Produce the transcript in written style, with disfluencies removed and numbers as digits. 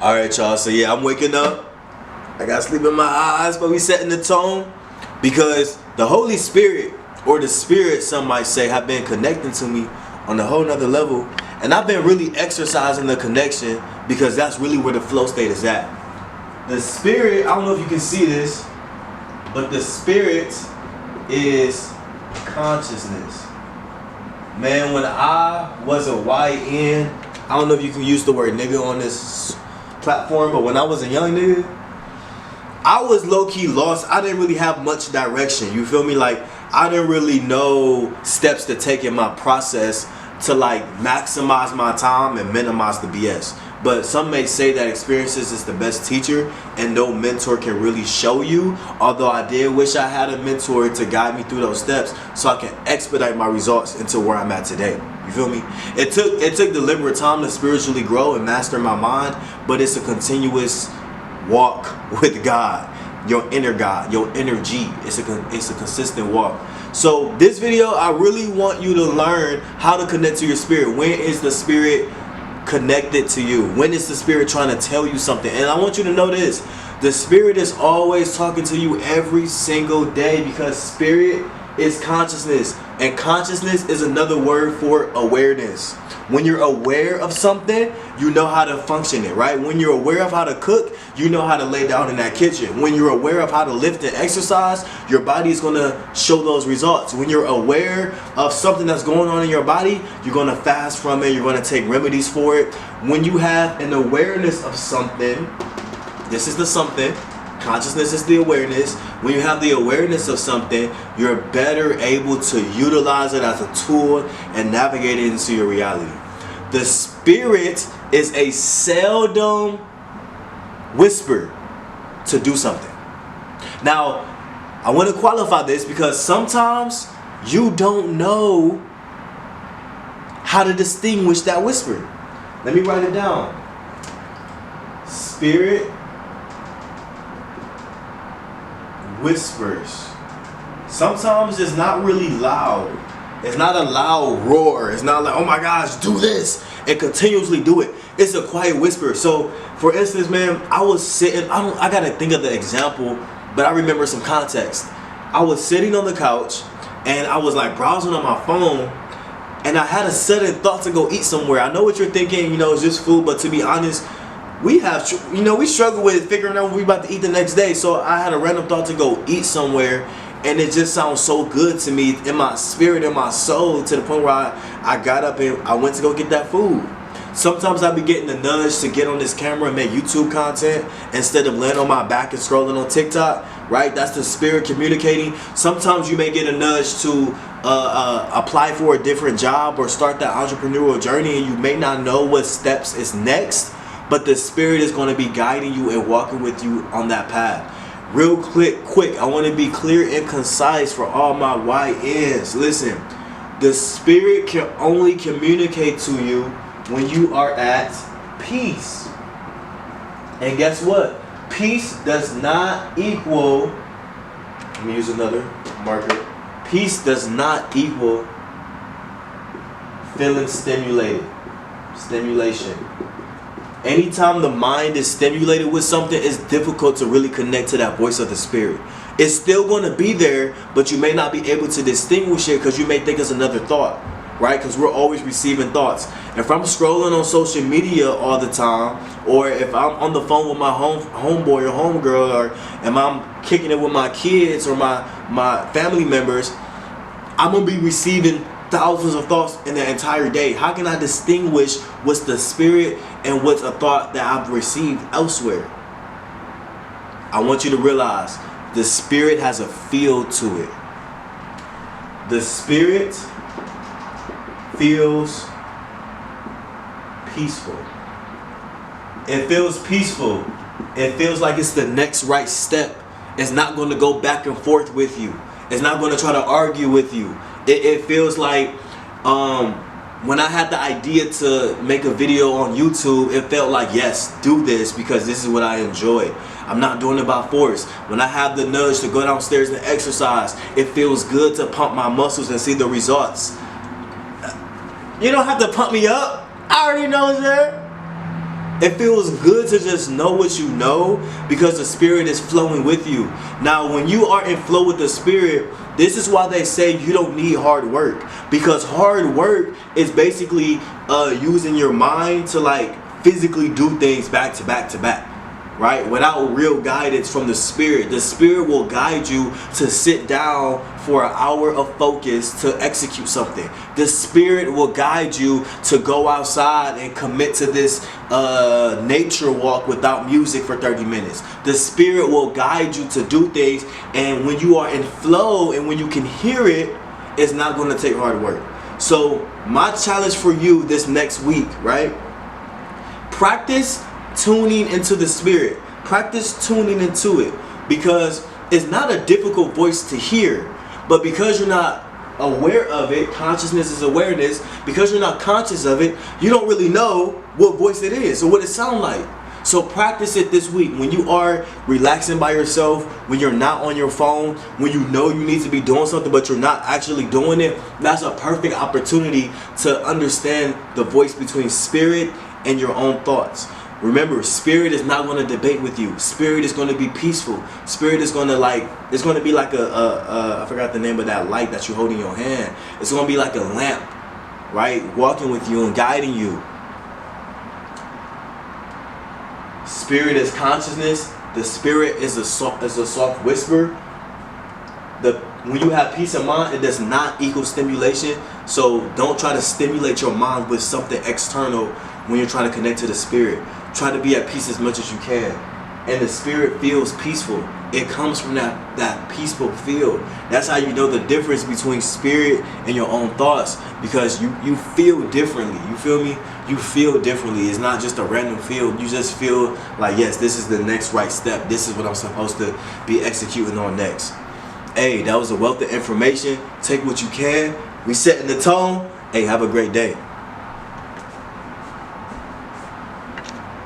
Alright, y'all, so yeah, I'm waking up. I got sleep in my eyes, but we setting the tone because the Holy Spirit, or the Spirit, some might say, have been connecting to me on a whole nother level. And I've been really exercising the connection because that's really where the flow state is at. The Spirit, I don't know if you can see this, but the Spirit is consciousness. Man, when I was a YN, I don't know if you can use the word nigga on this platform, but when I was a young nigga, I was low-key lost. I didn't really have much direction. You feel me? Like, I didn't really know steps to take in my process to like maximize my time and minimize the BS. But some may say that experiences is the best teacher and no mentor can really show you. Although I did wish I had a mentor to guide me through those steps so I can expedite my results into where I'm at today. You feel me? It took deliberate time to spiritually grow and master my mind, but it's a continuous walk with God, your inner God, your inner G. It's a consistent walk. So this video, I really want you to learn how to connect to your spirit. When is the spirit connected to you? When is the spirit trying to tell you something? And I want you to know this: the spirit is always talking to you every single day, because spirit is consciousness, and consciousness is another word for awareness. When you're aware of something, you know how to function it, right? When you're aware of how to cook, you know how to lay down in that kitchen. When you're aware of how to lift and exercise, your body is going to show those results. When you're aware of something that's going on in your body, you're going to fast from it. You're going to take remedies for it. When you have an awareness of something, this is the something. Consciousness is the awareness. When you have the awareness of something, you're better able to utilize it as a tool and navigate it into your reality. The spirit is a seldom whisper to do something. Now, I want to qualify this because sometimes you don't know how to distinguish that whisper. Let me write it down. Spirit whispers. Sometimes it's not really loud. It's not a loud roar. It's not like, oh my gosh, do this and continuously do it. It's a quiet whisper. So for instance, man, I was sitting, I gotta think of the example, but I remember some context. I was sitting on the couch and I was like browsing on my phone, and I had a sudden thought to go eat somewhere. I know what you're thinking, it's just food, but to be honest, we struggle with figuring out what we about to eat the next day. So I had a random thought to go eat somewhere, and it just sounds so good to me in my spirit, in my soul, to the point where I got up and I went to go get that food. Sometimes I be getting the nudge to get on this camera and make YouTube content instead of laying on my back and scrolling on TikTok, right? That's the spirit communicating. Sometimes you may get a nudge to apply for a different job or start that entrepreneurial journey, and you may not know what steps is next, but the spirit is going to be guiding you and walking with you on that path. Real quick, I want to be clear and concise for all my YNs. Listen, the spirit can only communicate to you when you are at peace. And guess what? Peace does not equal, let me use another marker. Peace does not equal feeling stimulation. Anytime the mind is stimulated with something, it's difficult to really connect to that voice of the spirit. It's still going to be there, but you may not be able to distinguish it because you may think it's another thought, right? Because we're always receiving thoughts. If I'm scrolling on social media all the time, or if I'm on the phone with my homeboy or homegirl, or if I'm kicking it with my kids or my family members, I'm going to be receiving thousands of thoughts in the entire day. How can I distinguish what's the spirit and what's a thought that I've received elsewhere? I want you to realize the spirit has a feel to it. The spirit feels peaceful. It feels peaceful. It feels like it's the next right step. It's not going to go back and forth with you. It's not going to try to argue with you. It feels like when I had the idea to make a video on YouTube, it felt like, yes, do this because this is what I enjoy. I'm not doing it by force. When I have the nudge to go downstairs and exercise, it feels good to pump my muscles and see the results. You don't have to pump me up. I already know it's there. It feels good to just know what you know because the Spirit is flowing with you. Now, when you are in flow with the Spirit, this is why they say you don't need hard work. Because hard work is basically using your mind to like physically do things back to back to back. Right? Without real guidance from the Spirit. The Spirit will guide you to sit down for an hour of focus to execute something. The Spirit will guide you to go outside and commit to this nature walk without music for 30 minutes. The Spirit will guide you to do things, and when you are in flow and when you can hear it, it's not going to take hard work. So my challenge for you this next week, right? Practice tuning into the Spirit. Practice tuning into it, because it's not a difficult voice to hear, but because you're not aware of it, consciousness is awareness, because you're not conscious of it, you don't really know what voice it is or what it sounds like. So practice it this week when you are relaxing by yourself, when you're not on your phone, when you know you need to be doing something but you're not actually doing it. That's a perfect opportunity to understand the voice between Spirit and your own thoughts. Remember, Spirit is not going to debate with you. Spirit is going to be peaceful. Spirit is going to it's going to be like I forgot the name of that light that you hold in your hand. It's going to be like a lamp, right? Walking with you and guiding you. Spirit is consciousness. The Spirit is a soft whisper. When you have peace of mind, it does not equal stimulation. So don't try to stimulate your mind with something external when you're trying to connect to the Spirit. Try to be at peace as much as you can. And the Spirit feels peaceful. It comes from that peaceful feel. That's how you know the difference between Spirit and your own thoughts, because you feel differently. You feel me? You feel differently. It's not just a random feel. You just feel like, yes, this is the next right step. This is what I'm supposed to be executing on next. Hey, that was a wealth of information. Take what you can. We setting the tone. Hey, have a great day.